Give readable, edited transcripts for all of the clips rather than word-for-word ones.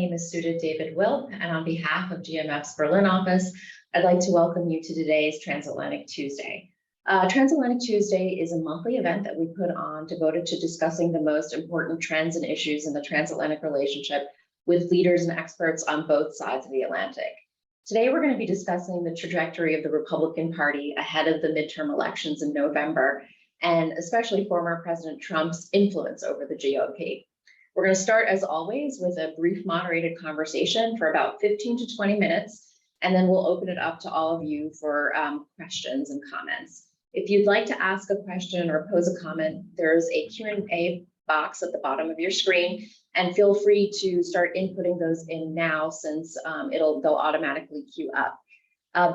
name is Sudha David Wilp, and on behalf of GMF's Berlin office, I'd like to welcome you to today's Transatlantic Tuesday. Transatlantic Tuesday is a monthly event that we put on devoted to discussing the most important trends and issues in the transatlantic relationship with leaders and experts on both sides of the Atlantic. Today, we're going to be discussing the trajectory of the Republican Party ahead of the midterm elections in November, and especially former President Trump's influence over the GOP. We're going to start, as always, with a brief moderated conversation for about 15 to 20 minutes, and then we'll open it up to all of you for questions and comments. If you'd like to ask a question or pose a comment, there's a Q&A box at the bottom of your screen, and feel free to start inputting those in now since they'll automatically queue up.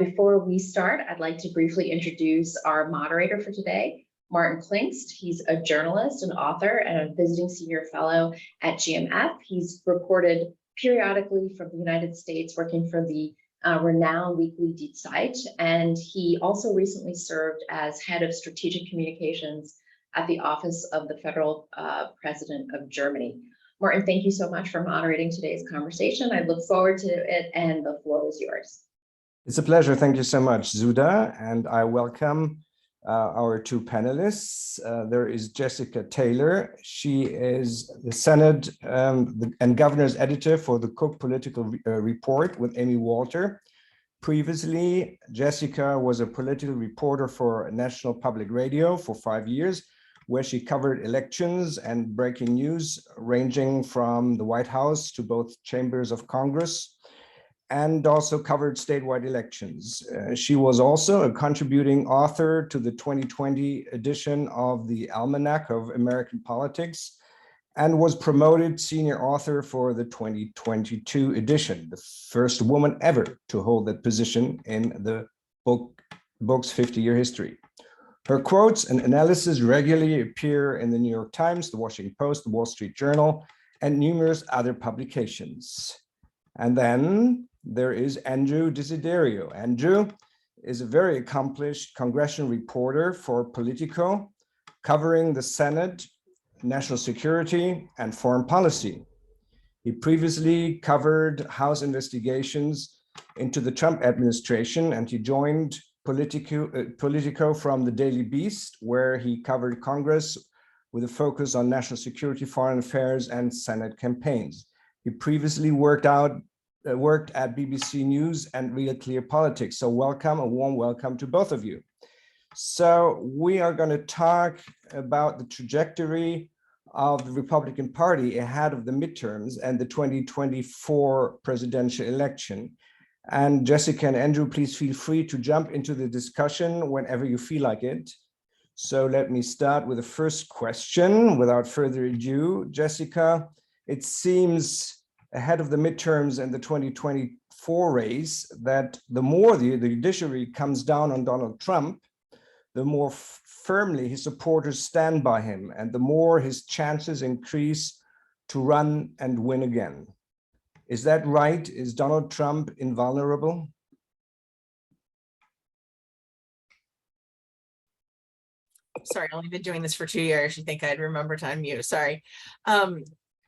Before we start, I'd like to briefly introduce our moderator for today, Martin Klingst. He's a journalist and author and a visiting senior fellow at GMF. He's reported periodically from the United States, working for the renowned weekly Die Zeit, and he also recently served as head of strategic communications at the Office of the Federal President of Germany. Martin, thank you so much for moderating today's conversation. I look forward to it, and the floor is yours. It's a pleasure. Thank you so much, Sudha, and I welcome our two panelists. There is Jessica Taylor. She is the Senate and Governor's editor for the Cook Political Report with Amy Walter. Previously, Jessica was a political reporter for National Public Radio for 5 years, where she covered elections and breaking news, ranging from the White House to both chambers of Congress, and also covered statewide elections. She was also a contributing author to the 2020 edition of the Almanac of American Politics, and was promoted senior author for the 2022 edition, the first woman ever to hold that position in the book's 50-year history. Her quotes and analysis regularly appear in the New York Times, the Washington Post, the Wall Street Journal, and numerous other publications. And then there is Andrew Dizzidario. Andrew is a very accomplished congressional reporter for Politico, covering the Senate, national security, and foreign policy. He previously covered House investigations into the Trump administration, and he joined Politico from the Daily Beast, where he covered Congress with a focus on national security, foreign affairs, and Senate campaigns. He previously worked at BBC News and Real Clear Politics. So welcome, a warm welcome to both of you. So we are going to talk about the trajectory of the Republican Party ahead of the midterms and the 2024 presidential election. And Jessica and Andrew, please feel free to jump into the discussion whenever you feel like it. So let me start with the first question. Without further ado, Jessica, it seems ahead of the midterms and the 2024 race that the more the judiciary comes down on Donald Trump, the more firmly his supporters stand by him, and the more his chances increase to run and win again. Is that right? Is Donald Trump invulnerable? Sorry, I've only been doing this for 2 years. You think I'd remember to unmute, sorry.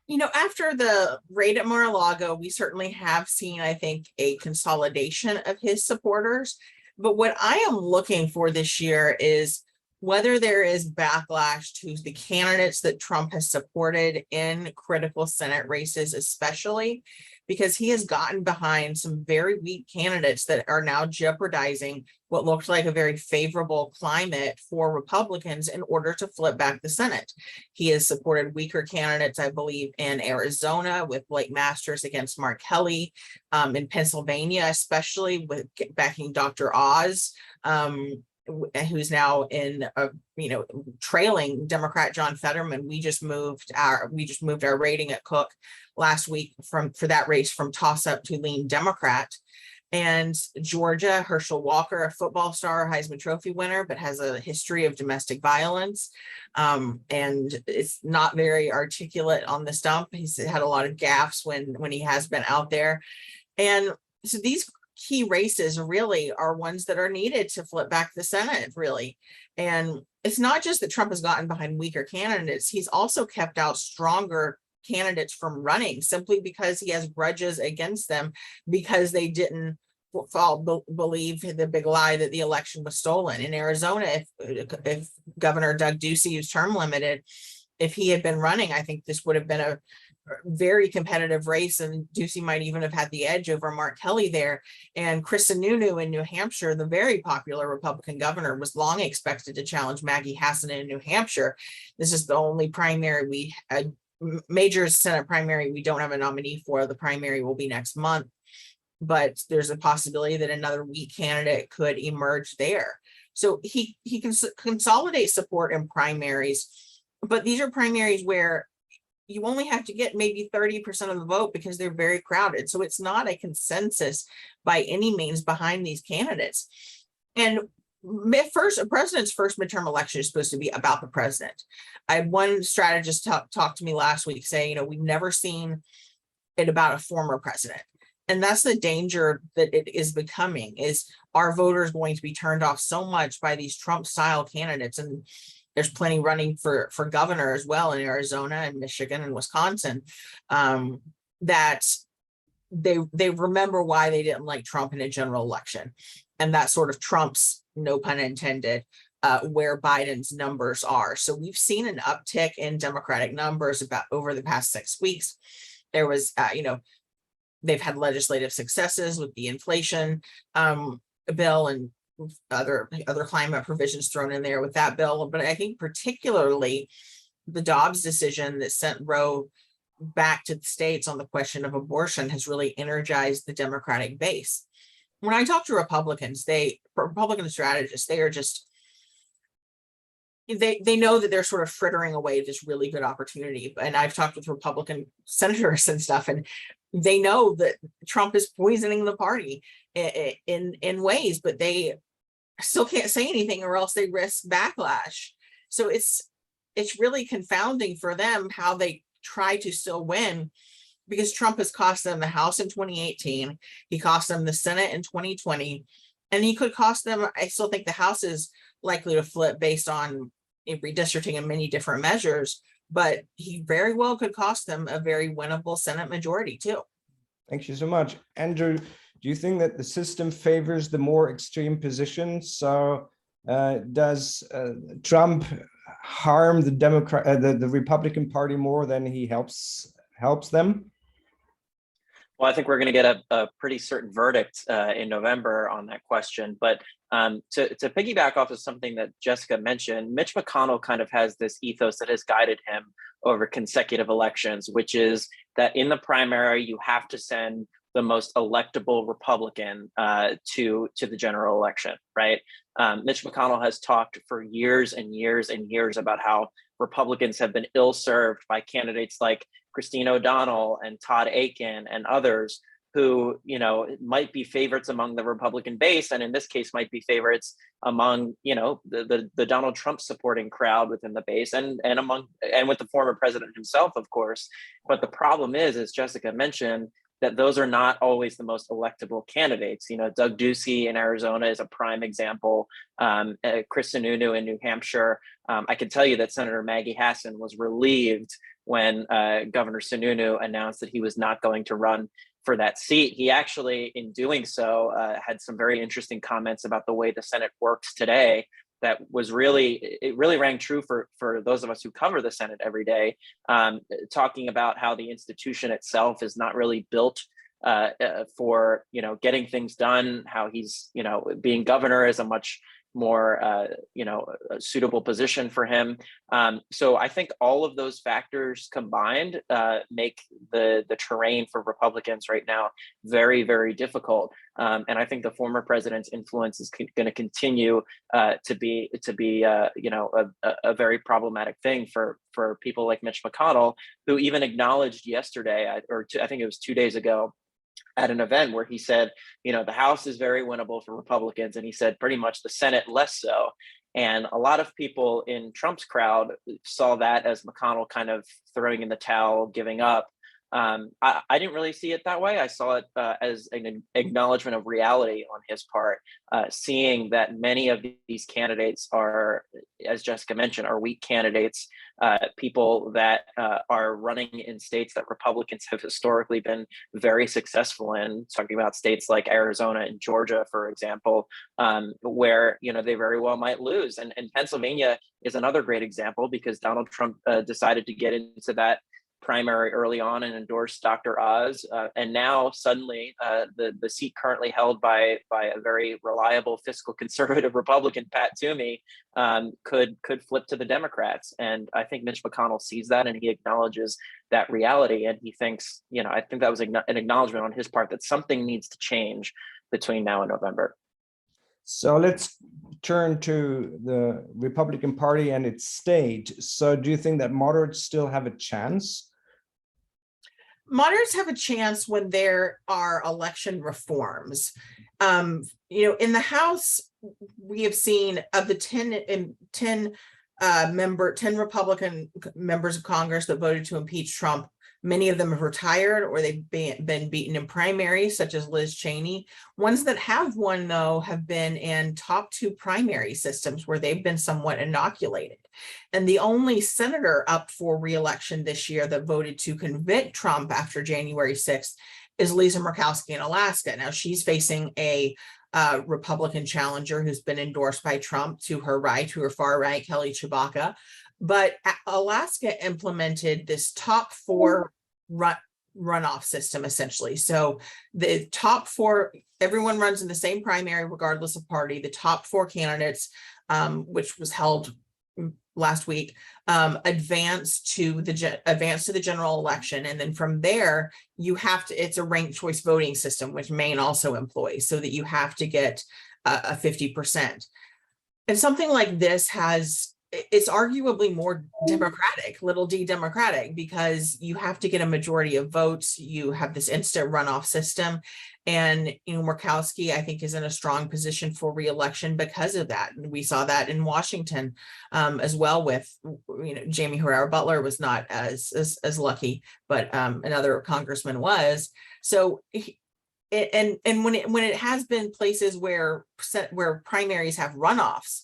You know, after the raid at Mar-a-Lago, we certainly have seen, I think, a consolidation of his supporters. But what I am looking for this year is whether there is backlash to the candidates that Trump has supported in critical Senate races, especially because he has gotten behind some very weak candidates that are now jeopardizing what looked like a very favorable climate for Republicans in order to flip back the Senate. He has supported weaker candidates, I believe, in Arizona with Blake Masters against Mark Kelly, in Pennsylvania, especially with backing Dr. Oz, who's now in trailing Democrat John Fetterman. We just moved our rating at Cook last week for that race from toss up to lean Democrat. And Georgia, Herschel Walker, a football star, Heisman Trophy winner, but has a history of domestic violence, and it's not very articulate on the stump. He's had a lot of gaffes when he has been out there. And so these key races really are ones that are needed to flip back the Senate, really. And it's not just that Trump has gotten behind weaker candidates, he's also kept out stronger candidates from running simply because he has grudges against them because they didn't believe the big lie that the election was stolen. In Arizona, if Governor Doug Ducey was term limited, if he had been running, I think this would have been a very competitive race, and Ducey might even have had the edge over Mark Kelly there. And Chris Sununu in New Hampshire, the very popular Republican governor, was long expected to challenge Maggie Hassan in New Hampshire. This is the only primary major Senate primary we don't have a nominee for. The primary will be next month, but there's a possibility that another weak candidate could emerge there. So he can consolidate support in primaries, but these are primaries where you only have to get maybe 30% of the vote because they're very crowded. So it's not a consensus by any means behind these candidates. And a president's first midterm election is supposed to be about the president. I had one strategist talk to me last week saying, we've never seen it about a former president. And that's the danger that it is becoming, is our voters going to be turned off so much by these Trump style candidates. And there's plenty running for governor as well in Arizona and Michigan and Wisconsin, that they remember why they didn't like Trump in a general election. And that sort of trumps, no pun intended, where Biden's numbers are. So we've seen an uptick in Democratic numbers over the past 6 weeks. There was, they've had legislative successes with the inflation bill and other climate provisions thrown in there with that bill. But I think particularly the Dobbs decision that sent Roe back to the states on the question of abortion has really energized the Democratic base. When I talk to Republicans, Republican strategists, they are just, they know that they're sort of frittering away this really good opportunity. And I've talked with Republican senators and stuff, and they know that Trump is poisoning the party in ways, but they still can't say anything or else they risk backlash. So it's really confounding for them how they try to still win, because Trump has cost them the House in 2018. He cost them the Senate in 2020, and he could cost them. I still think the House is likely to flip based on redistricting and many different measures, but he very well could cost them a very winnable Senate majority too. Thank you so much. Andrew, do you think that the system favors the more extreme position? So does Trump harm the Republican Party more than he helps them? Well, I think we're going to get a pretty certain verdict in November on that question. But to piggyback off of something that Jessica mentioned, Mitch McConnell kind of has this ethos that has guided him over consecutive elections, which is that in the primary, you have to send the most electable Republican to the general election, right? Mitch McConnell has talked for years and years and years about how Republicans have been ill-served by candidates like Christine O'Donnell and Todd Akin and others who, might be favorites among the Republican base, and in this case might be favorites among, the Donald Trump supporting crowd within the base and with the former president himself, of course. But the problem is, as Jessica mentioned, that those are not always the most electable candidates. Doug Ducey in Arizona is a prime example. Chris Sununu in New Hampshire. I can tell you that Senator Maggie Hassan was relieved when Governor Sununu announced that he was not going to run for that seat. He actually, in doing so, had some very interesting comments about the way the Senate works today. That was really rang true for those of us who cover the Senate every day, talking about how the institution itself is not really built for getting things done, how he's being governor is a much more a suitable position for him. So I think all of those factors combined make the terrain for Republicans right now very, very difficult. And I think the former president's influence is going to continue to be a very problematic thing for people like Mitch McConnell, who even acknowledged yesterday, I think it was 2 days ago, at an event where he said, the House is very winnable for Republicans, and he said pretty much the Senate less so. And a lot of people in Trump's crowd saw that as McConnell kind of throwing in the towel, giving up. I didn't really see it that way. I saw it as an acknowledgement of reality on his part, seeing that many of these candidates are, as Jessica mentioned, are weak candidates, people that are running in states that Republicans have historically been very successful in. Talking about states like Arizona and Georgia, for example, where they very well might lose. And Pennsylvania is another great example because Donald Trump decided to get into that primary early on and endorsed Dr. Oz, and now suddenly the seat currently held by a very reliable fiscal conservative Republican, Pat Toomey, could flip to the Democrats. And I think Mitch McConnell sees that and he acknowledges that reality, and he thinks, I think that was an acknowledgement on his part that something needs to change between now and November. So let's turn to the Republican Party and its state. So do you think that moderates still have a chance? Moderates have a chance when there are election reforms. In the House, we have seen of the 10 Republican members of Congress that voted to impeach Trump, many of them have retired or they've been beaten in primaries, such as Liz Cheney. Ones that have won, though, have been in top 2 primary systems where they've been somewhat inoculated. And the only senator up for re-election this year that voted to convict Trump after January 6th is Lisa Murkowski in Alaska. Now she's facing a Republican challenger who's been endorsed by Trump to her right, to her far right, Kelly Tshibaka. But Alaska implemented this top 4 runoff system, essentially. So the top 4, everyone runs in the same primary, regardless of party. The top 4 candidates, which was held last week, advance to the general election. And then from there, it's a ranked choice voting system, which Maine also employs, so that you have to get a 50%. And something like this it's arguably more democratic, little d democratic, because you have to get a majority of votes. You have this instant runoff system. And Murkowski, I think, is in a strong position for re-election because of that. And we saw that in Washington as well with, Jamie Herrera Butler was not as lucky, but another congressman was. So and when it has been places where primaries have runoffs,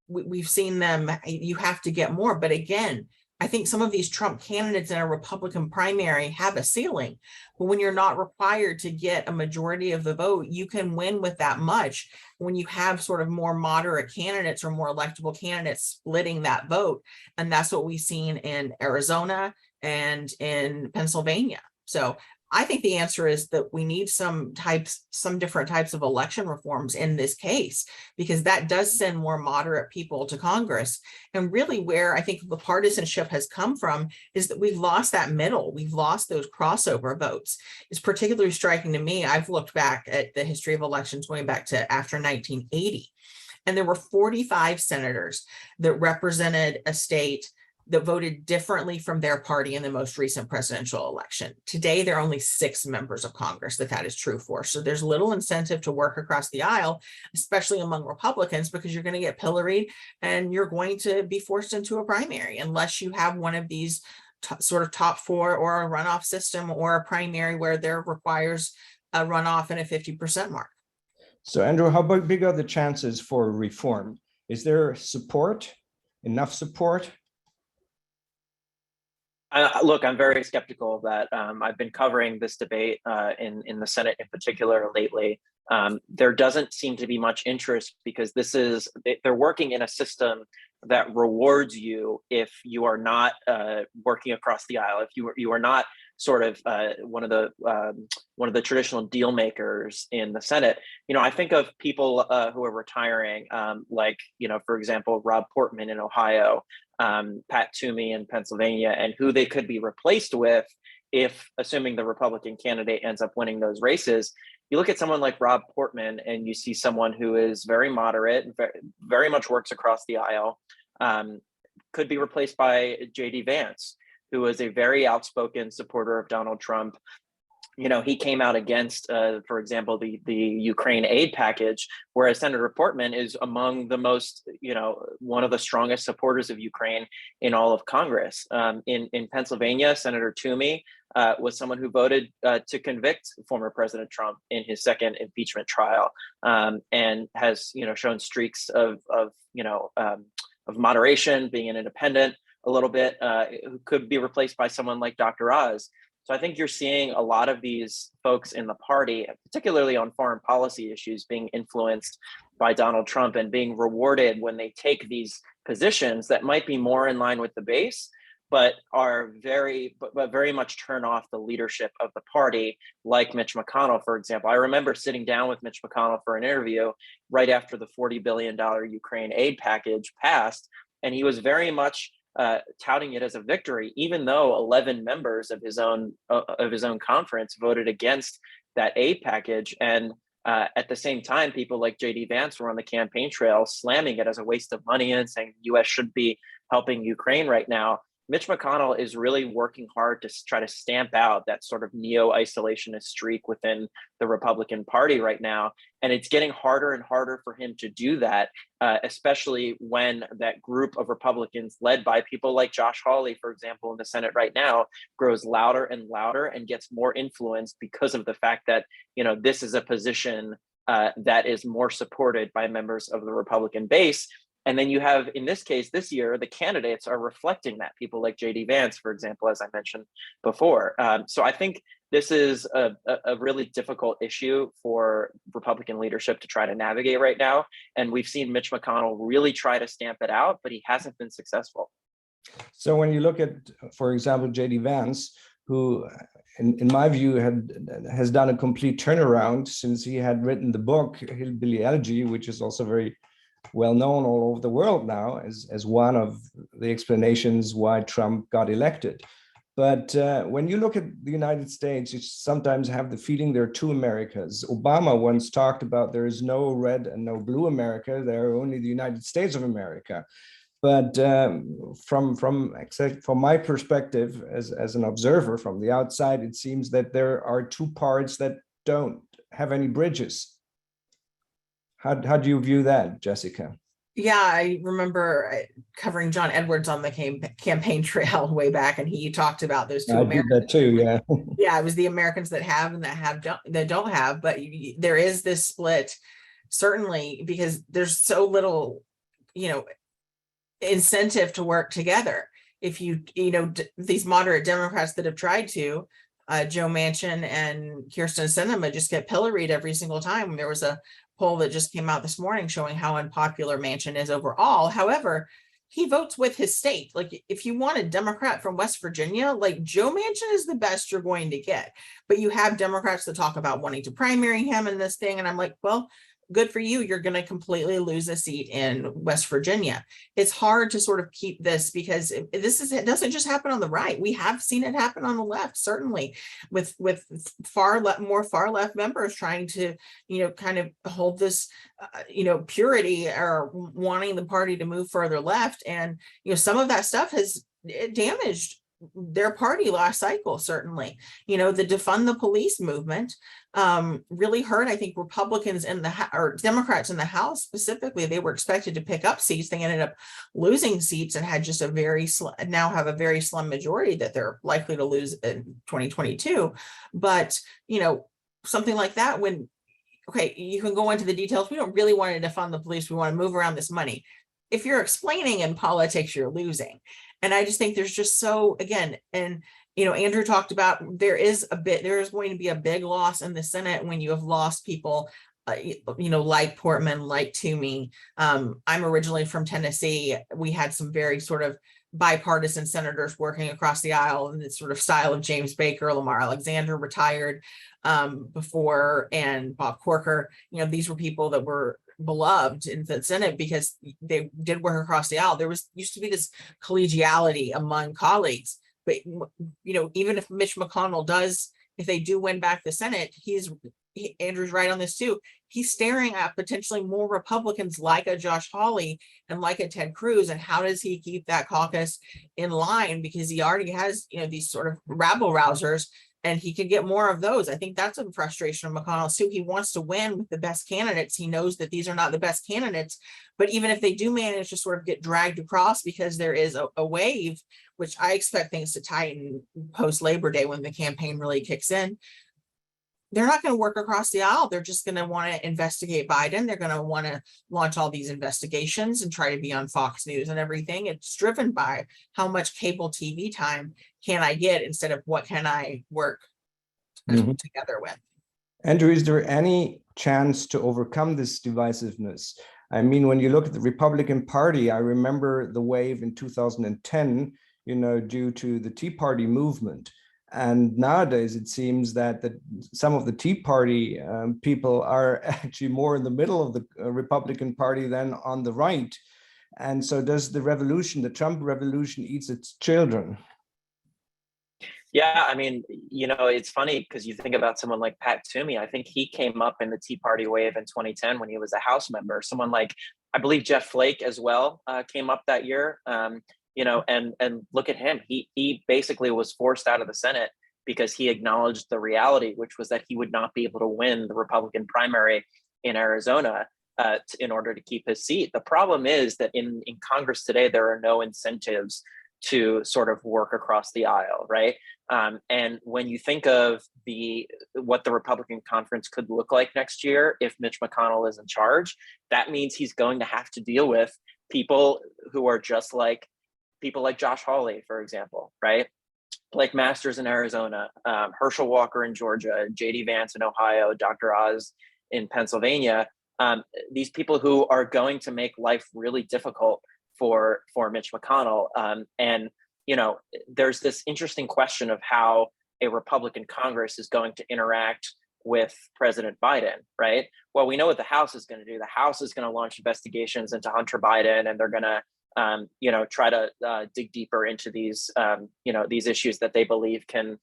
we've seen them, you have to get more. But again, I think some of these Trump candidates in a Republican primary have a ceiling. But when you're not required to get a majority of the vote, you can win with that much when you have sort of more moderate candidates or more electable candidates splitting that vote. And that's what we've seen in Arizona and in Pennsylvania. So I think the answer is that we need some different types of election reforms in this case, because that does send more moderate people to Congress. And really where I think the partisanship has come from is that we've lost that middle. We've lost those crossover votes. It's particularly striking to me. I've looked back at the history of elections going back to after 1980, and there were 45 senators that represented a state that voted differently from their party in the most recent presidential election. Today, there are only 6 members of Congress that is true for. So there's little incentive to work across the aisle, especially among Republicans, because you're going to get pilloried and you're going to be forced into a primary unless you have one of these sort of top 4 or a runoff system or a primary where there requires a runoff and a 50% mark. So Andrew, how big are the chances for reform? Is there support, enough support? Look, I'm very skeptical of that. I've been covering this debate in the Senate in particular lately. There doesn't seem to be much interest because they're working in a system that rewards you if you are not working across the aisle, if you are not sort of one of the traditional deal makers in the Senate. I think of people who are retiring, like, for example, Rob Portman in Ohio, Pat Toomey in Pennsylvania, and who they could be replaced with if, assuming the Republican candidate ends up winning those races. You look at someone like Rob Portman and you see someone who is very moderate, very much works across the aisle, could be replaced by J.D. Vance, who is a very outspoken supporter of Donald Trump, he came out against, for example, the Ukraine aid package, whereas Senator Portman is among the most, one of the strongest supporters of Ukraine in all of Congress. In Pennsylvania, Senator Toomey was someone who voted to convict former President Trump in his second impeachment trial, and has, shown streaks of moderation, being an independent a little bit, who could be replaced by someone like Dr. Oz. So I think you're seeing a lot of these folks in the party, particularly on foreign policy issues, being influenced by Donald Trump and being rewarded when they take these positions that might be more in line with the base, but are very much turn off the leadership of the party, like Mitch McConnell, for example. I remember sitting down with Mitch McConnell for an interview right after the $40 billion Ukraine aid package passed, and he was very much touting it as a victory, even though 11 members of his own conference voted against that aid package. And at the same time, people like J.D. Vance were on the campaign trail slamming it as a waste of money and saying the U.S. should be helping Ukraine right now. Mitch McConnell is really working hard to try to stamp out that sort of neo-isolationist streak within the Republican Party right now. And it's getting harder and harder for him to do that, especially when that group of Republicans led by people like Josh Hawley, for example, in the Senate right now, grows louder and louder and gets more influence because of the fact that, this is a position that is more supported by members of the Republican base. And then you have, in this case, this year, the candidates are reflecting that. People like J.D. Vance, for example, as I mentioned before. So I think this is a really difficult issue for Republican leadership to try to navigate right now. And we've seen Mitch McConnell really try to stamp it out, but he hasn't been successful. So when you look at, for example, J.D. Vance, who in my view has done a complete turnaround since he had written the book Hillbilly Elegy, which is also very well known all over the world now as one of the explanations why Trump got elected. But when you look at the United States, you sometimes have the feeling there are two Americas. Obama once talked about there is no red and no blue America, there are only the United States of America. But from my perspective as an observer from the outside, it seems that there are two parts that don't have any bridges. How do you view that, Jessica? Yeah, I remember covering John Edwards on the campaign trail way back, and he talked about those two Americans. I did that too, yeah. Yeah, it was the Americans that have and that don't have, but there is this split, certainly, because there's so little, incentive to work together. If these moderate Democrats that have tried to, Joe Manchin and Kyrsten Sinema, just get pilloried every single time. There was a poll that just came out this morning showing how unpopular Manchin is overall. However, he votes with his state. Like, if you want a Democrat from West Virginia, like Joe Manchin is the best you're going to get. But you have Democrats that talk about wanting to primary him in this thing. And I'm like, well, good for you. You're going to completely lose a seat in West Virginia. It's hard to sort of keep this, because it doesn't just happen on the right. We have seen it happen on the left, certainly, with more far left members trying to, kind of hold this, purity, or wanting the party to move further left. And, some of that stuff has damaged their party last cycle, certainly. The defund the police movement really hurt, I think, Republicans or Democrats in the House specifically. They were expected to pick up seats. They ended up losing seats and had just now have a very slim majority that they're likely to lose in 2022. But, something like that, okay, you can go into the details. We don't really want to defund the police. We want to move around this money. If you're explaining in politics, you're losing. And I just think there's just Andrew talked about, there is going to be a big loss in the Senate when you have lost people, like Portman, like Toomey. I'm originally from Tennessee. We had some very sort of bipartisan senators working across the aisle in the sort of style of James Baker. Lamar Alexander retired before, and Bob Corker. These were people that were beloved in the Senate because they did work across the aisle. There used to be this collegiality among colleagues. But, even if Mitch McConnell if they do win back the Senate, Andrew's right on this too. He's staring at potentially more Republicans like a Josh Hawley and like a Ted Cruz. And how does he keep that caucus in line? Because he already has, these sort of rabble rousers. and he could get more of those. I think that's a frustration of McConnell too. He wants to win with the best candidates. He knows that these are not the best candidates, but even if they do manage to sort of get dragged across because there is a wave, which I expect things to tighten post Labor Day when the campaign really kicks in, they're not going to work across the aisle. They're just going to want to investigate Biden. They're going to want to launch all these investigations and try to be on Fox News and everything. It's driven by how much cable TV time can I get instead of what can I work together with. Andrew, is there any chance to overcome this divisiveness? I mean, when you look at the Republican Party, I remember the wave in 2010, due to the Tea Party movement. And nowadays, it seems that some of the Tea Party people are actually more in the middle of the Republican Party than on the right. And so does the Trump revolution eats its children? Yeah, I mean, it's funny because you think about someone like Pat Toomey. I think he came up in the Tea Party wave in 2010 when he was a House member. Someone like, I believe Jeff Flake as well came up that year. And look at him. He basically was forced out of the Senate because he acknowledged the reality, which was that he would not be able to win the Republican primary in Arizona in order to keep his seat. The problem is that in Congress today, there are no incentives to sort of work across the aisle, right? And when you think of what the Republican conference could look like next year if Mitch McConnell is in charge, that means he's going to have to deal with people who are just like people like Josh Hawley, for example, right? Blake Masters in Arizona, Herschel Walker in Georgia, J.D. Vance in Ohio, Dr. Oz in Pennsylvania. These people who are going to make life really difficult for Mitch McConnell. And there's this interesting question of how a Republican Congress is going to interact with President Biden, right? Well, we know what the House is going to do. The House is going to launch investigations into Hunter Biden, and they're going to try to dig deeper into these, these issues that they believe can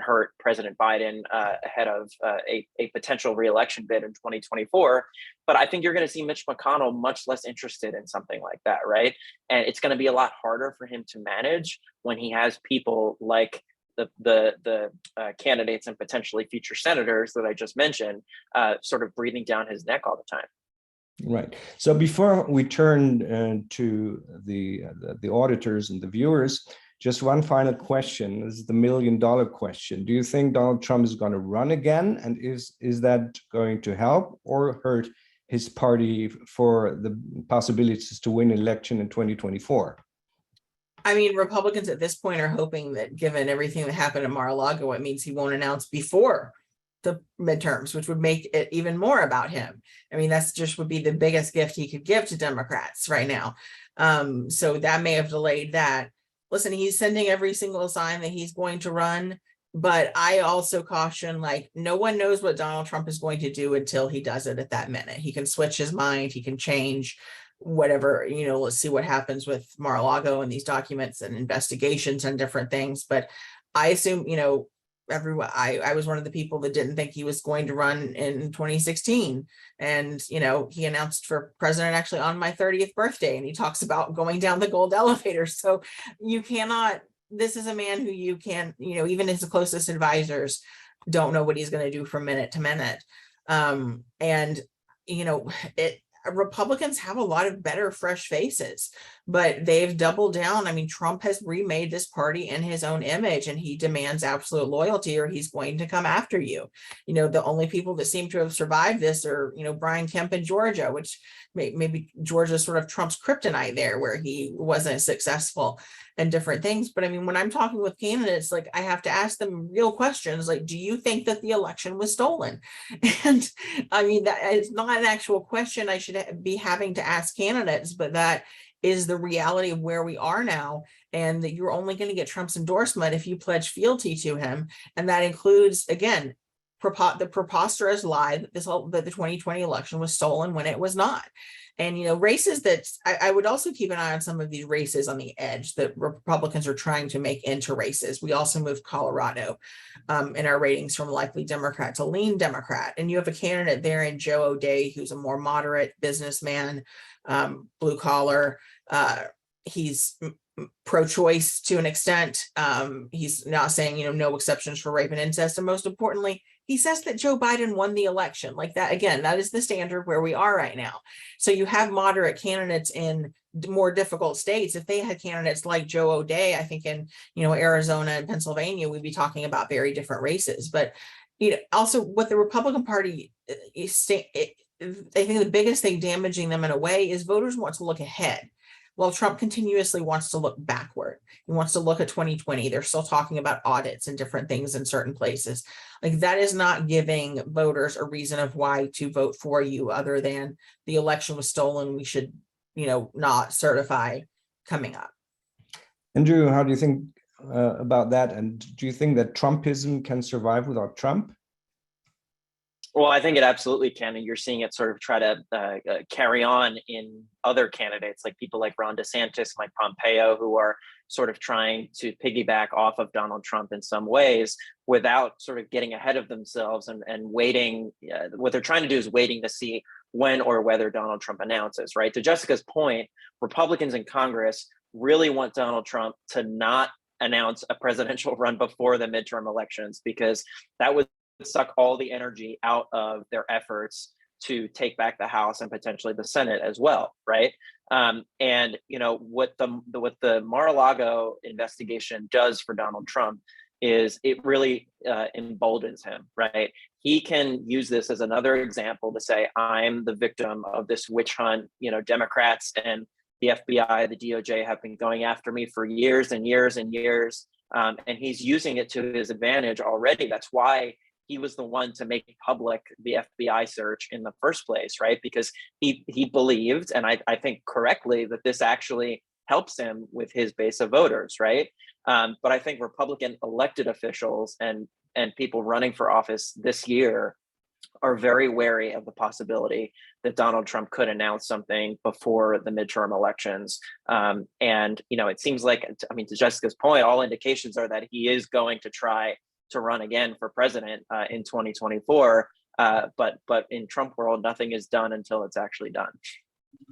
hurt President Biden ahead of a potential reelection bid in 2024. But I think you're going to see Mitch McConnell much less interested in something like that, right? And it's going to be a lot harder for him to manage when he has people like the candidates and potentially future senators that I just mentioned, sort of breathing down his neck all the time. Right. So before we turn to the auditors and the viewers, just one final question. This is the $1 million question. Do you think Donald Trump is going to run again? And is that going to help or hurt his party for the possibilities to win election in 2024? I mean, Republicans at this point are hoping that given everything that happened at Mar-a-Lago, it means he won't announce before the midterms, which would make it even more about him. I mean, that's just would be the biggest gift he could give to Democrats right now. So that may have delayed that. Listen, he's sending every single sign that he's going to run, but I also caution, like, no one knows what Donald Trump is going to do until he does it at that minute. He can switch his mind, he can change whatever, let's see what happens with Mar-a-Lago and these documents and investigations and different things. But I assume, everyone, I was one of the people that didn't think he was going to run in 2016. And, he announced for president actually on my 30th birthday, and he talks about going down the gold elevator. So you cannot, this is a man who you can, even his closest advisors don't know what he's going to do from minute to minute. Republicans have a lot of better fresh faces, but they've doubled down. I mean, Trump has remade this party in his own image, and he demands absolute loyalty or he's going to come after you. The only people that seem to have survived this are, Brian Kemp in Georgia, which maybe Georgia sort of Trump's kryptonite there, where he wasn't successful and different things. But I mean, when I'm talking with candidates, like, I have to ask them real questions, like, do you think that the election was stolen? And I mean, that is not an actual question I should be having to ask candidates, but that is the reality of where we are now, and that you're only going to get Trump's endorsement if you pledge fealty to him. And that includes, again, the preposterous lie that that the 2020 election was stolen when it was not. And, races that I would also keep an eye on some of these races on the edge that Republicans are trying to make into races. We also moved Colorado in our ratings from likely Democrat to lean Democrat. And you have a candidate there in Joe O'Dea, who's a more moderate businessman, blue collar. He's pro-choice to an extent. He's not saying, no exceptions for rape and incest. And most importantly, he says that Joe Biden won the election. Like that, again, that is the standard where we are right now. So you have moderate candidates in more difficult states. If they had candidates like Joe O'Dea, I think in, Arizona and Pennsylvania, we'd be talking about very different races. But, also what the Republican Party is, I think the biggest thing damaging them in a way is voters want to look ahead. Well, Trump continuously wants to look backward. He wants to look at 2020. They're still talking about audits and different things in certain places. Like that is not giving voters a reason of why to vote for you other than the election was stolen. We should, not certify coming up. Andrew, how do you think about that? And do you think that Trumpism can survive without Trump? Well, I think it absolutely can. And you're seeing it sort of try to carry on in other candidates, like people like Ron DeSantis, Mike Pompeo, who are sort of trying to piggyback off of Donald Trump in some ways without sort of getting ahead of themselves and waiting. What they're trying to do is waiting to see when or whether Donald Trump announces, right? To Jessica's point, Republicans in Congress really want Donald Trump to not announce a presidential run before the midterm elections, because that would suck all the energy out of their efforts to take back the House and potentially the Senate as well, right? And what the Mar-a-Lago investigation does for Donald Trump is it really emboldens him, right? He can use this as another example to say, I'm the victim of this witch hunt. Democrats and the FBI, the DOJ have been going after me for years and years and years, and he's using it to his advantage already. That's why he was the one to make public the FBI search in the first place, right? Because he believed, and I think correctly, that this actually helps him with his base of voters, right? But I think Republican elected officials and people running for office this year are very wary of the possibility that Donald Trump could announce something before the midterm elections. And it seems like, to Jessica's point, all indications are that he is going to try to run again for president in 2024. But in Trump world, nothing is done until it's actually done.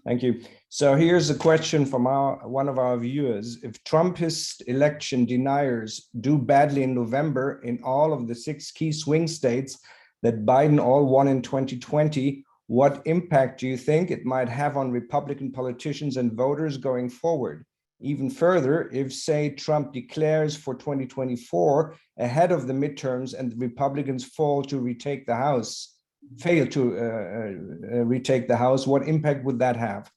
Thank you. So here's a question from one of our viewers. If Trumpist election deniers do badly in November in all of the 6 key swing states that Biden all won in 2020, what impact do you think it might have on Republican politicians and voters going forward? Even further, if, say, Trump declares for 2024 ahead of the midterms and the Republicans fail to retake the House, what impact would that have?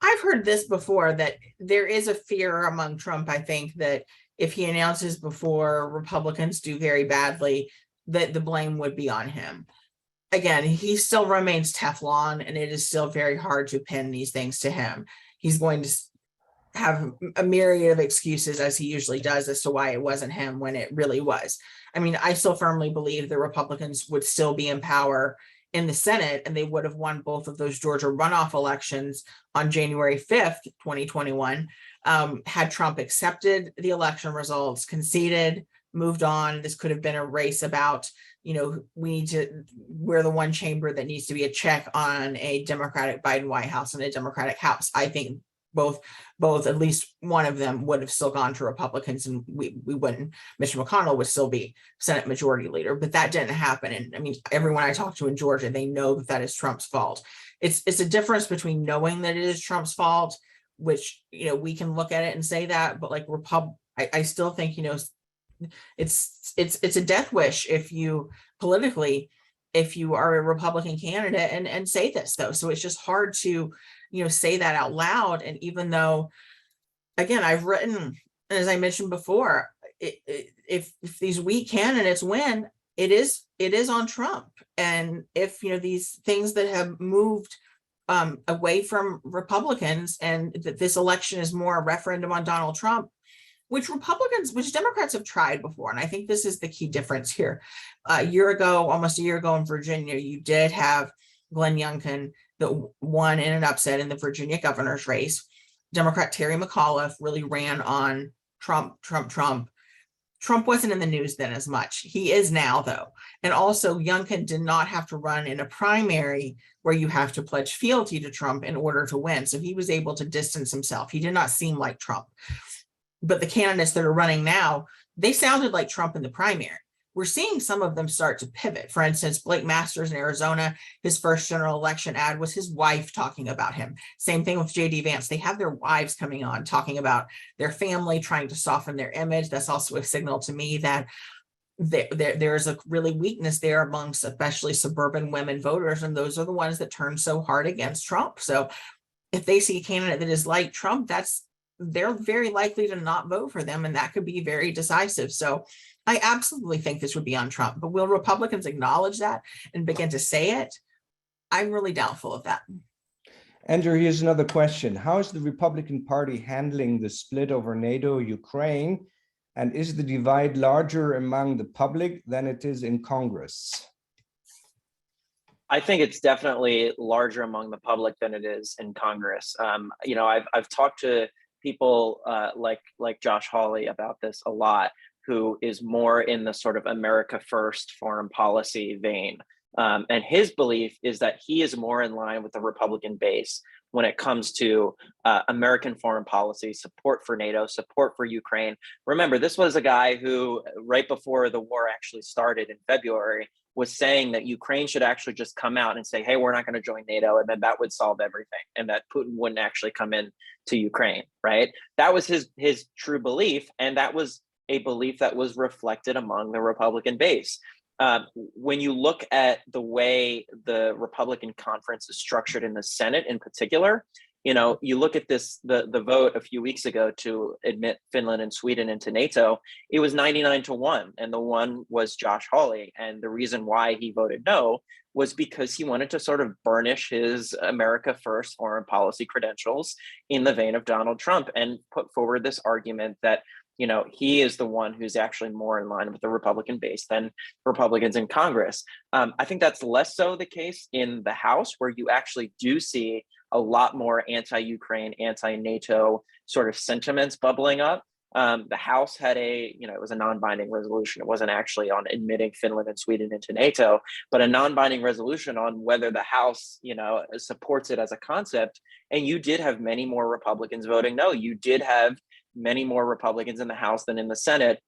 I've heard this before, that there is a fear among Trump, I think, that if he announces before Republicans do very badly, that the blame would be on him. Again, he still remains Teflon, and it is still very hard to pin these things to him. He's going to have a myriad of excuses, as he usually does, as to why it wasn't him when it really was. I still firmly believe the Republicans would still be in power in the Senate, and they would have won both of those Georgia runoff elections on January 5th, 2021, had Trump accepted the election results, conceded, moved on. This could have been a race about, we're the one chamber that needs to be a check on a Democratic Biden White House and a Democratic House. I think both, at least one of them would have still gone to Republicans, and we wouldn't. Mitch McConnell would still be Senate Majority Leader, but that didn't happen. And everyone I talk to in Georgia, they know that that is Trump's fault. It's a difference between knowing that it is Trump's fault, which, we can look at it and say that, but like I still think, it's a death wish if you politically, if you are a Republican candidate and say this, though. So it's just hard to, say that out loud. And even though, again, I've written, as I mentioned before, if these weak candidates win, it is on Trump. And if, these things that have moved away from Republicans, and that this election is more a referendum on Donald Trump, which Democrats have tried before. And I think this is the key difference here. Almost a year ago in Virginia, you did have Glenn Youngkin that won in an upset in the Virginia governor's race. Democrat Terry McAuliffe really ran on Trump. Trump wasn't in the news then as much. He is now, though. And also Youngkin did not have to run in a primary where you have to pledge fealty to Trump in order to win. So he was able to distance himself. He did not seem like Trump. But the candidates that are running now, they sounded like Trump in the primary. We're seeing some of them start to pivot. For instance, Blake Masters in Arizona, his first general election ad was his wife talking about him. Same thing with JD Vance. They have their wives coming on talking about their family, trying to soften their image. That's also a signal to me that there's a really weakness there amongst especially suburban women voters. And those are the ones that turn so hard against Trump. So if they see a candidate that is like Trump, they're very likely to not vote for them. And that could be very decisive. So I absolutely think this would be on Trump, but will Republicans acknowledge that and begin to say it? I'm really doubtful of that. Andrew, here's another question. How is the Republican Party handling the split over NATO, Ukraine? And is the divide larger among the public than it is in Congress? I think it's definitely larger among the public than it is in Congress. You know, I've talked to people like Josh Hawley about this a lot, who is more in the sort of America first foreign policy vein. And his belief is that he is more in line with the Republican base when it comes to American foreign policy, support for NATO, support for Ukraine. Remember, this was a guy who, right before the war actually started in February, was saying that Ukraine should actually just come out and say, hey, we're not going to join NATO, and then that would solve everything, and that Putin wouldn't actually come in to Ukraine, right? That was his true belief, and that was a belief that was reflected among the Republican base. When you look at the way the Republican conference is structured in the Senate in particular, you know, you look at the vote a few weeks ago to admit Finland and Sweden into NATO, it was 99-1, and the one was Josh Hawley. And the reason why he voted no was because he wanted to sort of burnish his America first foreign policy credentials in the vein of Donald Trump and put forward this argument that, you know, he is the one who's actually more in line with the Republican base than Republicans in Congress. I think that's less so the case in the House, where you actually do see a lot more anti-Ukraine, anti-NATO sort of sentiments bubbling up. The House had it was a non-binding resolution. It wasn't actually on admitting Finland and Sweden into NATO, but a non-binding resolution on whether the House, supports it as a concept. And you did have many more Republicans voting no. You did have many more Republicans in the House than in the Senate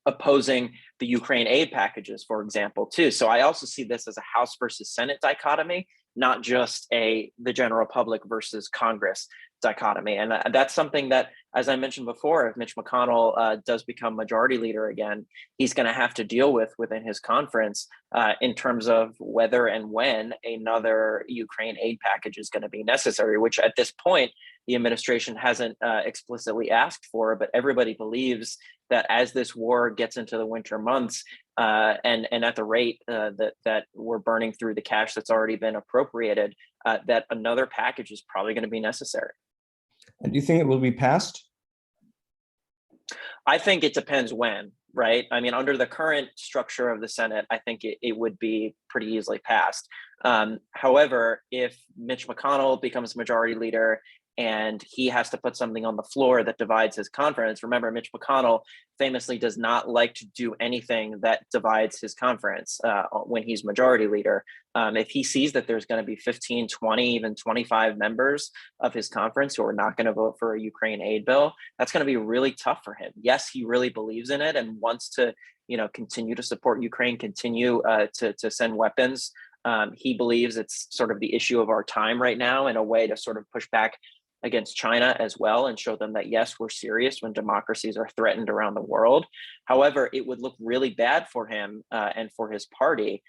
opposing the Ukraine aid packages, for example, too. So I also see this as a House versus Senate dichotomy, not just the general public versus Congress dichotomy. And that's something that, as I mentioned before, if Mitch McConnell does become majority leader again, he's going to have to deal with within his conference in terms of whether and when another Ukraine aid package is going to be necessary, which at this point, the administration hasn't explicitly asked for, but everybody believes that as this war gets into the winter months and at the rate that we're burning through the cash that's already been appropriated, that another package is probably going to be necessary. And do you think it will be passed? I think it depends when, right? I mean, under the current structure of the Senate, I think it would be pretty easily passed. However, if Mitch McConnell becomes majority leader and he has to put something on the floor that divides his conference. Remember, Mitch McConnell famously does not like to do anything that divides his conference when he's majority leader. If he sees that there's going to be 15, 20, even 25 members of his conference who are not going to vote for a Ukraine aid bill, that's going to be really tough for him. Yes, he really believes in it and wants to, continue to support Ukraine, continue to send weapons. He believes it's sort of the issue of our time right now, in a way to sort of push back against China as well and show them that, yes, we're serious when democracies are threatened around the world. However, it would look really bad for him and for his party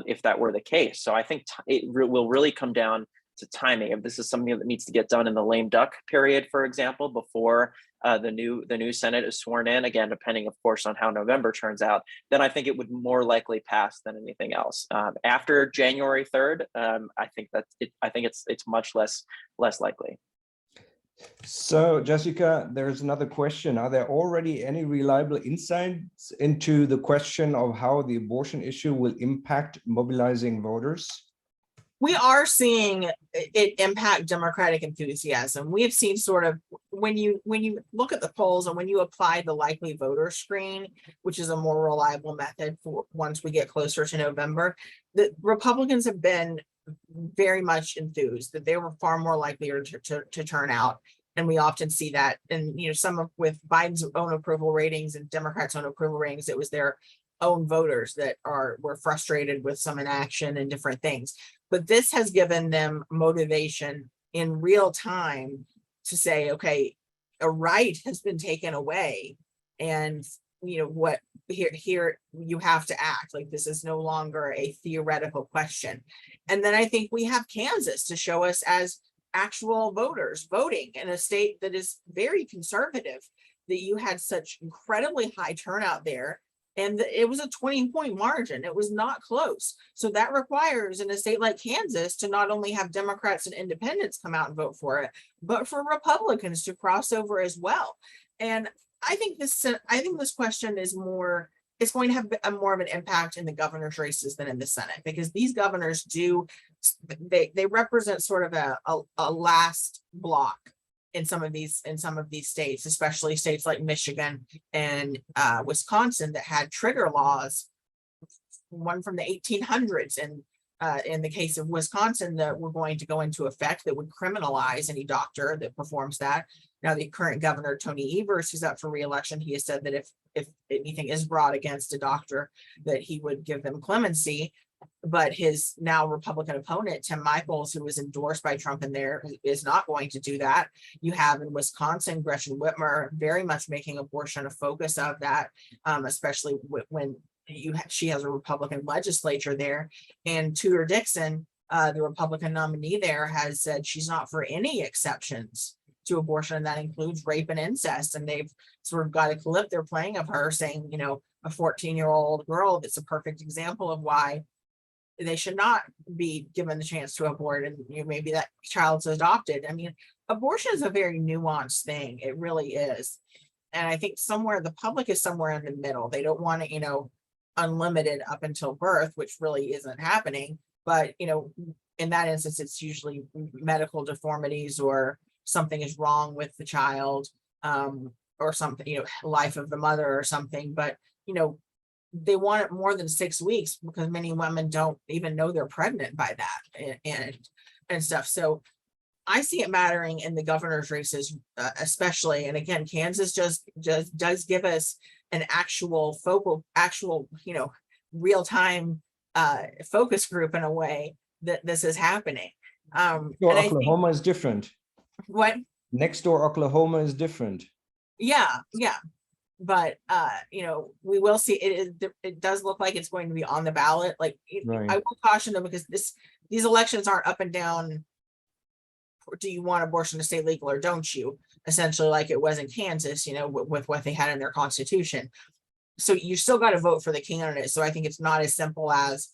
if that were the case. So I think it will really come down to timing. If this is something that needs to get done in the lame duck period, for example, before the new Senate is sworn in, again, depending, of course, on how November turns out, then I think it would more likely pass than anything else. After January 3rd, I think it's much less likely. So, Jessica, there's another question. Are there already any reliable insights into the question of how the abortion issue will impact mobilizing voters? We are seeing it impact Democratic enthusiasm. We have seen sort of when you look at the polls and when you apply the likely voter screen, which is a more reliable method for once we get closer to November, the Republicans have been very much enthused that they were far more likely to turn out. And we often see that. And, some of with Biden's own approval ratings and Democrats' own approval ratings, it was their own voters that were frustrated with some inaction and different things. But this has given them motivation in real time to say, okay, a right has been taken away. And what here you have to act like this is no longer a theoretical question. And then I think we have Kansas to show us as actual voters voting in a state that is very conservative, that you had such incredibly high turnout there. And it was a 20-point margin. It was not close. So that requires in a state like Kansas to not only have Democrats and independents come out and vote for it, but for Republicans to cross over as well. And I think this question is more, it's going to have more of an impact in the governor's races than in the Senate, because these governors they represent sort of a last block in some of these states, especially states like Michigan and Wisconsin that had trigger laws, one from the 1800s, and in the case of Wisconsin that were going to go into effect that would criminalize any doctor that performs that. Now the current governor, Tony Evers, who's up for re-election, he has said that if anything is brought against a doctor, that he would give them clemency. But his now Republican opponent, Tim Michels, who was endorsed by Trump in there, is not going to do that. You have in Wisconsin, Gretchen Whitmer very much making abortion a focus of that, especially when she has a Republican legislature there. And Tudor Dixon, the Republican nominee there, has said she's not for any exceptions to abortion, and that includes rape and incest. And they've sort of got a clip they're playing of her saying, a 14-year-old girl that's a perfect example of why they should not be given the chance to abort, and maybe that child's adopted. I mean, abortion is a very nuanced thing. It really is. And I think the public is somewhere in the middle. They don't want to, unlimited up until birth, which really isn't happening. But, in that instance, it's usually medical deformities or something is wrong with the child, or something, life of the mother or something. But, they want it more than 6 weeks because many women don't even know they're pregnant by that and stuff. So I see it mattering in the governor's races, especially. And again, Kansas just does give us an actual real-time focus group in a way that this is happening. Oklahoma is different. What? Next door, Oklahoma is different. Yeah. But we will see. It does look like it's going to be on the ballot. Right. I will caution though, because these elections aren't up and down. Do you want abortion to stay legal or don't you? Essentially, like it was in Kansas, with what they had in their constitution. So you still got to vote for the candidate. So I think it's not as simple as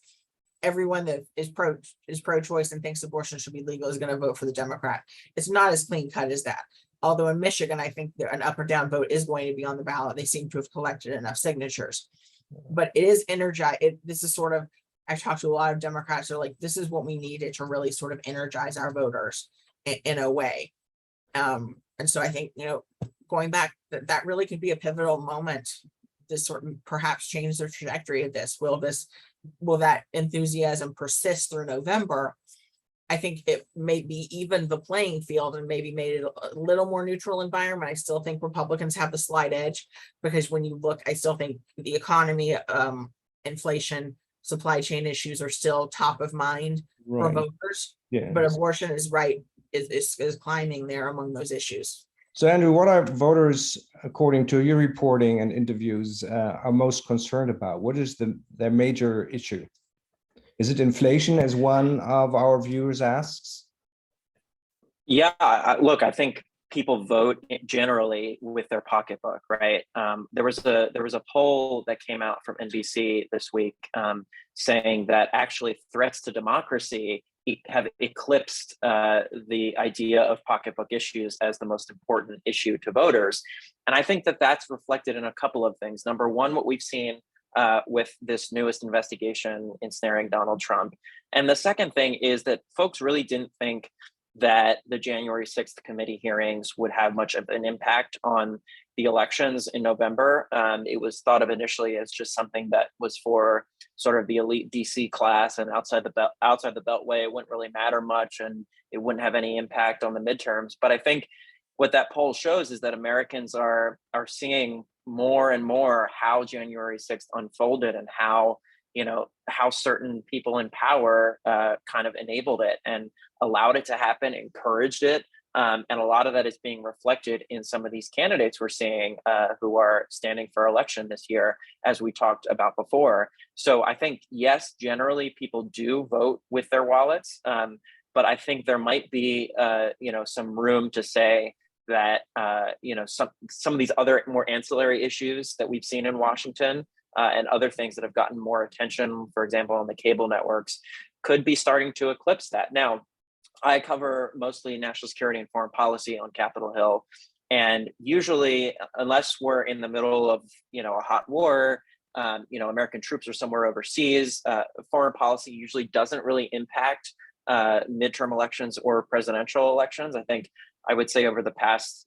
everyone that is pro-choice and thinks abortion should be legal is going to vote for the Democrat. It's not as clean cut as that. Although in Michigan, I think an up or down vote is going to be on the ballot. They seem to have collected enough signatures. But it is energized. This is sort of, I've talked to a lot of Democrats who are like, this is what we needed to really sort of energize our voters in a way. And so I think, going back, that really could be a pivotal moment to sort of perhaps change the trajectory of this. Will that enthusiasm persist through November? I think it may be even the playing field and maybe made it a little more neutral environment. I still think Republicans have the slight edge because when you look, I still think the economy, inflation, supply chain issues are still top of mind for voters. Yeah. But abortion is climbing there among those issues. So Andrew, what are voters, according to your reporting and interviews, are most concerned about? What is their major issue? Is it inflation, as one of our viewers asks? Yeah, look, I think people vote generally with their pocketbook, right? There was a poll that came out from NBC this week saying that actually threats to democracy have eclipsed the idea of pocketbook issues as the most important issue to voters. And I think that that's reflected in a couple of things. Number one, what we've seen with this newest investigation ensnaring Donald Trump. And the second thing is that folks really didn't think that the January 6th committee hearings would have much of an impact on the elections in November. It was thought of initially as just something that was for sort of the elite DC class, and outside the Beltway, it wouldn't really matter much, and it wouldn't have any impact on the midterms. But I think what that poll shows is that Americans are seeing more and more how January 6th unfolded, and how certain people in power kind of enabled it and allowed it to happen, encouraged it. And a lot of that is being reflected in some of these candidates we're seeing who are standing for election this year, as we talked about before. So I think, yes, generally people do vote with their wallets, but I think there might be, some room to say that, some of these other more ancillary issues that we've seen in Washington and other things that have gotten more attention, for example, on the cable networks, could be starting to eclipse that. Now, I cover mostly national security and foreign policy on Capitol Hill. And usually, unless we're in the middle of, a hot war, American troops are somewhere overseas, foreign policy usually doesn't really impact midterm elections or presidential elections. I would say over the past,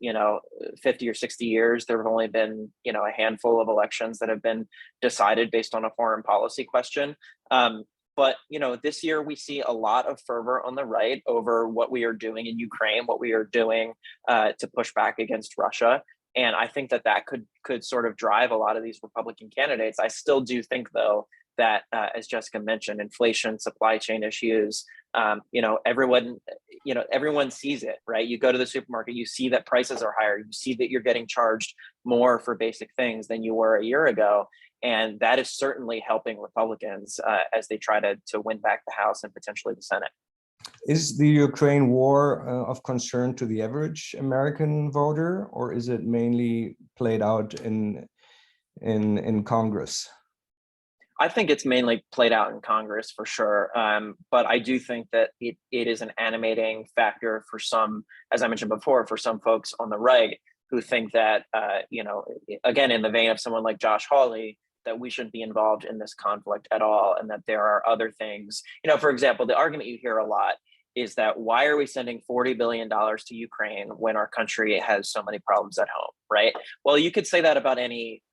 50 or 60 years, there have only been, a handful of elections that have been decided based on a foreign policy question. But, this year we see a lot of fervor on the right over what we are doing in Ukraine, what we are doing to push back against Russia. And I think that could sort of drive a lot of these Republican candidates. I still do think, though, that as Jessica mentioned, inflation, supply chain issues, everyone sees it, right? You go to the supermarket, you see that prices are higher. You see that you're getting charged more for basic things than you were a year ago. And that is certainly helping Republicans as they try to win back the House and potentially the Senate. Is the Ukraine war of concern to the average American voter, or is it mainly played out in Congress? I think it's mainly played out in Congress for sure. But I do think that it is an animating factor for some, as I mentioned before, for some folks on the right who think that, again, in the vein of someone like Josh Hawley, that we shouldn't be involved in this conflict at all, and that there are other things. For example, the argument you hear a lot is that why are we sending $40 billion to Ukraine when our country has so many problems at home, right? Well, you could say that about any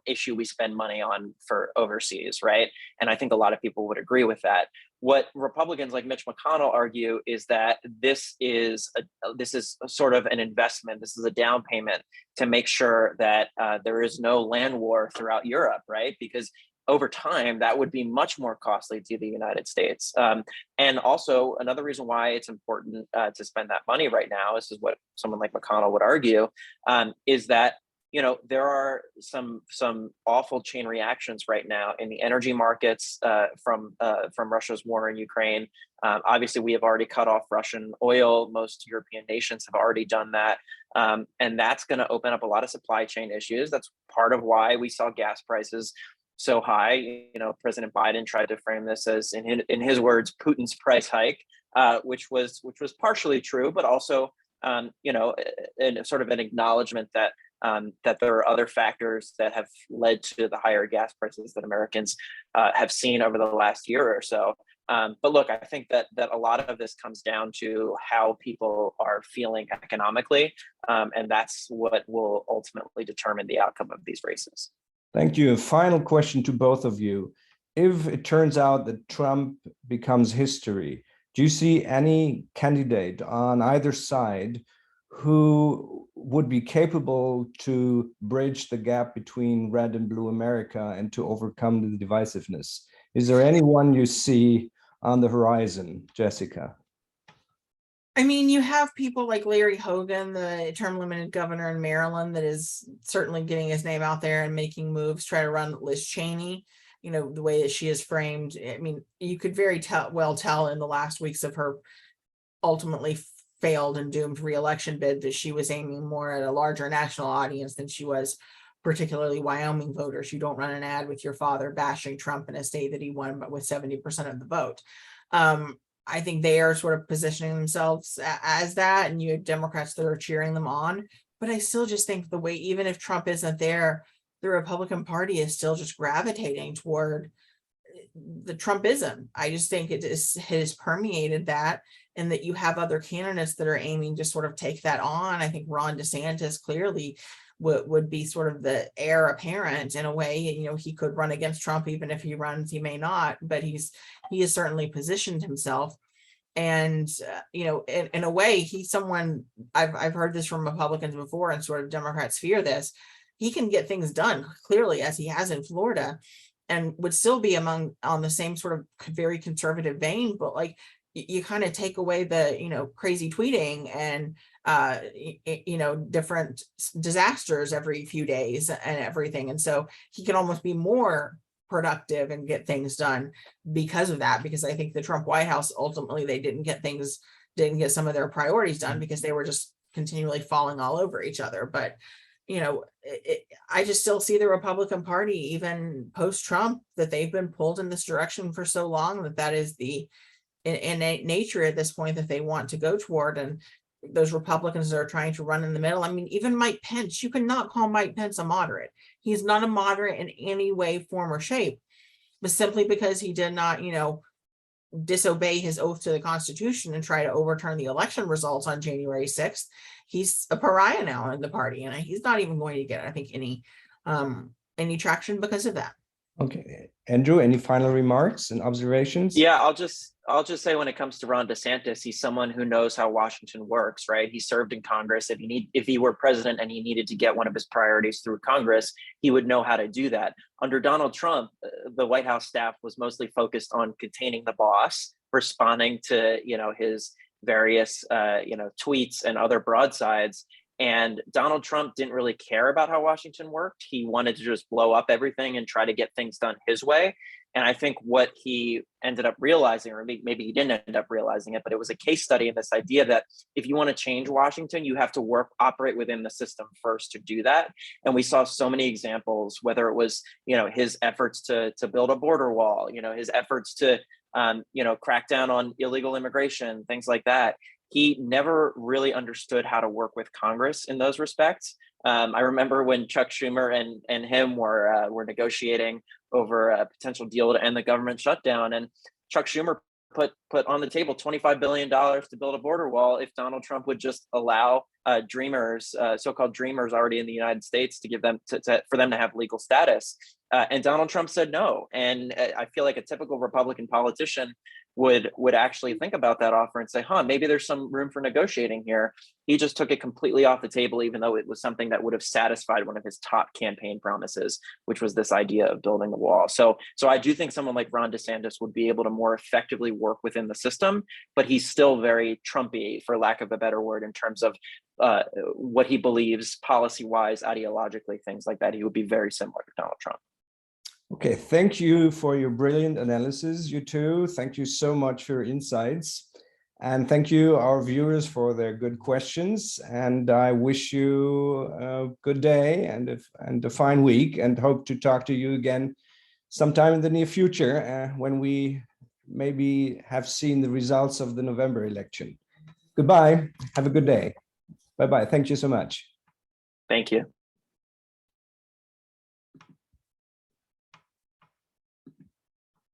issue we spend money on for overseas, right? And I think a lot of people would agree with that. What Republicans like Mitch McConnell argue is that this is sort of an investment. This is a down payment to make sure that there is no land war throughout Europe, right? Because over time, that would be much more costly to the United States. And also, another reason why it's important to spend that money right now, this is what someone like McConnell would argue, is that there are some awful chain reactions right now in the energy markets from Russia's war in Ukraine. Obviously, we have already cut off Russian oil. Most European nations have already done that. And that's going to open up a lot of supply chain issues. That's part of why we saw gas prices so high. President Biden tried to frame this as, in his words, Putin's price hike, which was partially true, but also sort of an acknowledgement that there are other factors that have led to the higher gas prices that Americans have seen over the last year or so. But look, I think that a lot of this comes down to how people are feeling economically, and that's what will ultimately determine the outcome of these races. Thank you. A final question to both of you. If it turns out that Trump becomes history, do you see any candidate on either side who would be capable to bridge the gap between red and blue America and to overcome the divisiveness? Is there anyone you see on the horizon, Jessica? I mean, you have people like Larry Hogan, the term limited governor in Maryland, that is certainly getting his name out there and making moves, try to run Liz Cheney, the way that she is framed. I mean, you could very well tell in the last weeks of her ultimately failed and doomed reelection bid that she was aiming more at a larger national audience than she was particularly Wyoming voters. You don't run an ad with your father bashing Trump in a state that he won, but with 70% of the vote. I think they are sort of positioning themselves as that, and you have Democrats that are cheering them on. But I still just think the way, even if Trump isn't there, the Republican Party is still just gravitating toward the Trumpism. I just think it has permeated that, and that you have other candidates that are aiming to sort of take that on. I think Ron DeSantis clearly would be sort of the heir apparent in a way. You know, he could run against Trump. Even if he runs, he may not, but he has certainly positioned himself. And you know, in a way, he's someone, I've heard this from Republicans before, and sort of Democrats fear this. He can get things done clearly, as he has in Florida, and would still be on the same sort of very conservative vein, but like you kind of take away the, you know, crazy tweeting and you know, different disasters every few days and everything. And so he can almost be more productive and get things done because of that. Because I think the Trump White House, ultimately, they didn't get some of their priorities done because they were just continually falling all over each other. But you know, I just still see the Republican Party, even post-Trump, that they've been pulled in this direction for so long that is the innate nature at this point that they want to go toward. And those Republicans that are trying to run in the middle, I mean, even Mike Pence, you cannot call Mike Pence a moderate. He's not a moderate in any way, form, or shape, but simply because he did not, you know, disobey his oath to the Constitution and try to overturn the election results on January 6th, he's a pariah now in the party, and he's not even going to get, I think, any traction because of that. Okay, Andrew, any final remarks and observations? Yeah, I'll just say, when it comes to Ron DeSantis, he's someone who knows how Washington works, right? He served in Congress. If he were president and he needed to get one of his priorities through Congress, he would know how to do that. Under Donald Trump, the White House staff was mostly focused on containing the boss, responding to, you know, his various you know, tweets and other broadsides. And Donald Trump didn't really care about how Washington worked. He wanted to just blow up everything and try to get things done his way. And I think what he ended up realizing, or maybe he didn't end up realizing it, but it was a case study in this idea that if you want to change Washington, you have to operate within the system first to do that. And we saw so many examples, whether it was, you know, his efforts to build a border wall, you know, his efforts to, you know, crack down on illegal immigration, things like that. He never really understood how to work with Congress in those respects. I remember when Chuck Schumer and him were negotiating over a potential deal to end the government shutdown, and Chuck Schumer put on the table $25 billion to build a border wall if Donald Trump would just allow dreamers, so-called dreamers already in the United States, to give them for them to have legal status. And Donald Trump said no. And I feel like a typical Republican politician would actually think about that offer and say, maybe there's some room for negotiating here. He just took it completely off the table, even though it was something that would have satisfied one of his top campaign promises, which was this idea of building the wall. So I do think someone like Ron DeSantis would be able to more effectively work within the system, but he's still very Trumpy, for lack of a better word, in terms of what he believes policy-wise, ideologically, things like that. He would be very similar to Donald Trump. Okay, thank you for your brilliant analysis, you two. Thank you so much for your insights. And thank you, our viewers, for their good questions. And I wish you a good day and a fine week, and hope to talk to you again sometime in the near future when we maybe have seen the results of the November election. Goodbye. Have a good day. Bye-bye. Thank you so much. Thank you.